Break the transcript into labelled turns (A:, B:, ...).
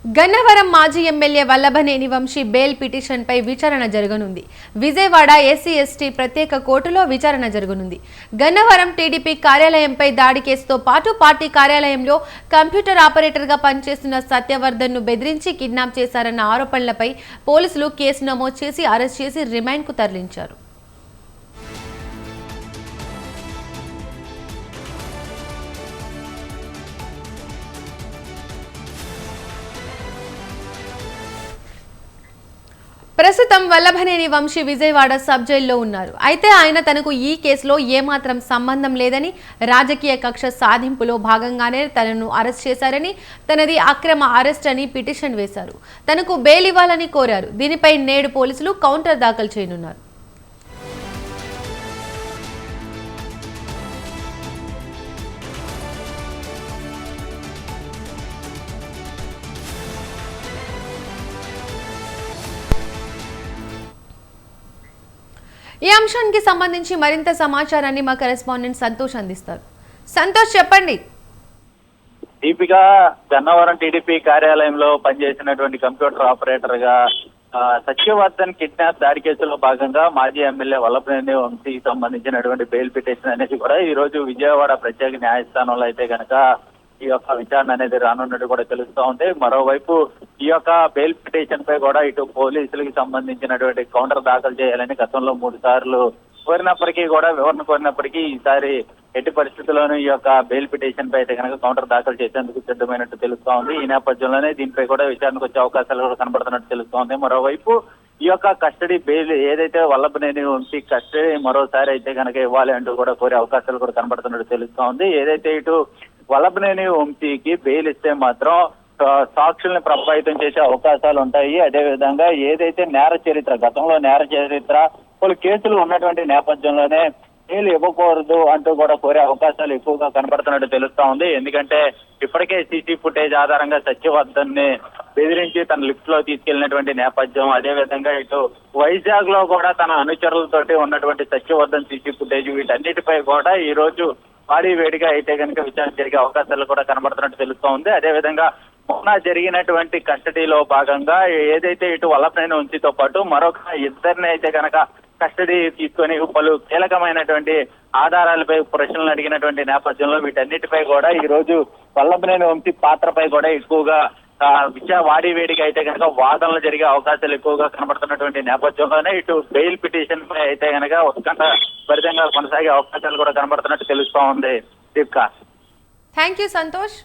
A: గన్నవరం మాజీ MLA Vallabhaneni Vamsi bail పిటిషన్పై విచారణ జరగనుంది. విజయవాడ ఎస్సీ/ఎస్టీ ప్రత్యేక కోర్టులో విచారణ జరగనుంది. గన్నవరం టీడీపీ కార్యాలయంపై దాడి కేసుతో పాటు పార్టీ కార్యాలయంలో కంప్యూటర్ ఆపరేటర్గా పనిచేస్తున్న సత్యవర్ధన్ను బెదిరించి కిడ్నాప్ చేశారన్న ఆరోపణలపై పోలీసులు కేసు నమోదు చేసి అరెస్ట్ చేసి రిమాండ్కు తరలించారు. ప్రస్తుతం వల్లభనేని వంశీ విజయవాడ సబ్ జైల్లో ఉన్నారు. అయితే ఆయన తనకు ఈ కేసులో ఏమాత్రం సంబంధం లేదని, రాజకీయ కక్ష సాధింపులో భాగంగానే తనను అరెస్ట్ చేశారని, తనది అక్రమ అరెస్ట్ అని పిటిషన్ వేశారు. తనకు బెయిల్ ఇవ్వాలని కోరారు. దీనిపై నేడు పోలీసులు కౌంటర్ దాఖలు చేయనున్నారు. ఈ అంశానికి సంబంధించి మరింత సమాచారాన్ని మా కరెస్పాండెంట్ సంతోష్ అందిస్తారు. సంతోష్, చెప్పండి.
B: దీపిక గన్నవరం టీడీపీ కార్యాలయంలో పనిచేసినటువంటి కంప్యూటర్ ఆపరేటర్ గా సత్యవర్ధన్ కిడ్నాప్ దాడి కేసులో భాగంగా మాజీ ఎమ్మెల్యే వల్లభనేని వంశీకి సంబంధించినటువంటి బెయిల్ పిటిషన్ అనేది కూడా ఈ రోజు విజయవాడ ప్రత్యేక న్యాయస్థానంలో అయితే కనుక ఈ యొక్క విచారణ అనేది రానున్నట్టు కూడా తెలుస్తూ ఉంది. మరోవైపు ఈ యొక్క బెయిల్ పిటిషన్ పై కూడా ఇటు పోలీసులకు సంబంధించినటువంటి కౌంటర్ దాఖలు చేయాలని గతంలో 3 సార్లు కోరినప్పటికీ కూడా వివరణ కోరినప్పటికీ ఈసారి ఎట్టి పరిస్థితుల్లోనూ ఈ యొక్క బెయిల్ పిటిషన్ పై అయితే కనుక కౌంటర్ దాఖలు చేసేందుకు సిద్ధమైనట్టు తెలుస్తూ ఉంది. ఈ నేపథ్యంలోనే దీనిపై కూడా విచారణకు వచ్చే అవకాశాలు కూడా కనబడుతున్నట్టు తెలుస్తూ ఉంది. మరోవైపు ఈ యొక్క కస్టడీ బెయిల్ ఏదైతే వల్లభనేని వంశీ కస్టడీ మరోసారి అయితే కనుక ఇవ్వాలి అంటూ కూడా కోరే అవకాశాలు కూడా కనబడుతున్నట్టు తెలుస్తూ ఉంది. ఏదైతే ఇటు వల్లభనేని వంశీకి బెయిల్ ఇస్తే మాత్రం సాక్షుల్ని ప్రభావితం చేసే అవకాశాలు ఉంటాయి. అదేవిధంగా ఏదైతే నేర చరిత్ర గతంలో నేర చరిత్ర పలు కేసులు ఉన్నటువంటి నేపథ్యంలోనే బెయిల్ ఇవ్వకూడదు అంటూ కూడా కోరే అవకాశాలు ఎక్కువగా కనబడుతున్నట్టు తెలుస్తా ఉంది. ఎందుకంటే ఇప్పటికే సీసీ ఫుటేజ్ ఆధారంగా సత్యవర్ధన్ ని బెదిరించి తన లిఫ్ట్ లో తీసుకెళ్లినటువంటి నేపథ్యం, అదేవిధంగా ఇటు వైజాగ్ లో కూడా తన అనుచరులతోటి ఉన్నటువంటి సత్యవర్ధన్ సీసీ ఫుటేజ్, వీటన్నిటిపై కూడా ఈ రోజు భారీ వేడిగా అయితే కనుక విచారణ జరిగే అవకాశాలు కూడా కనబడుతున్నట్టు తెలుస్తూ ఉంది. అదేవిధంగా మొన్న జరిగినటువంటి కస్టడీలో భాగంగా ఏదైతే ఇటు వల్లభనేని వంశీతో పాటు మరొక ఇద్దరిని అయితే కనుక కస్టడీ తీసుకొని పలు కీలకమైనటువంటి ఆధారాలపై ప్రశ్నలు అడిగినటువంటి నేపథ్యంలో వీటన్నిటిపై కూడా ఈ రోజు వల్లభనేని వంశీ పాత్రపై కూడా ఎక్కువగా వాడి వేడిగా అయితే కనుక వాదనలు జరిగే అవకాశాలు ఎక్కువగా కనబడుతున్నటువంటి నేపథ్యంలోనే ఇటు బెయిల్ పిటిషన్ పై అయితే కనుక ఉత్కంఠ భరితంగా కొనసాగే అవకాశాలు కూడా కనబడుతున్నట్టు తెలుస్తూ ఉంది. Deepika,
A: thank you Santosh.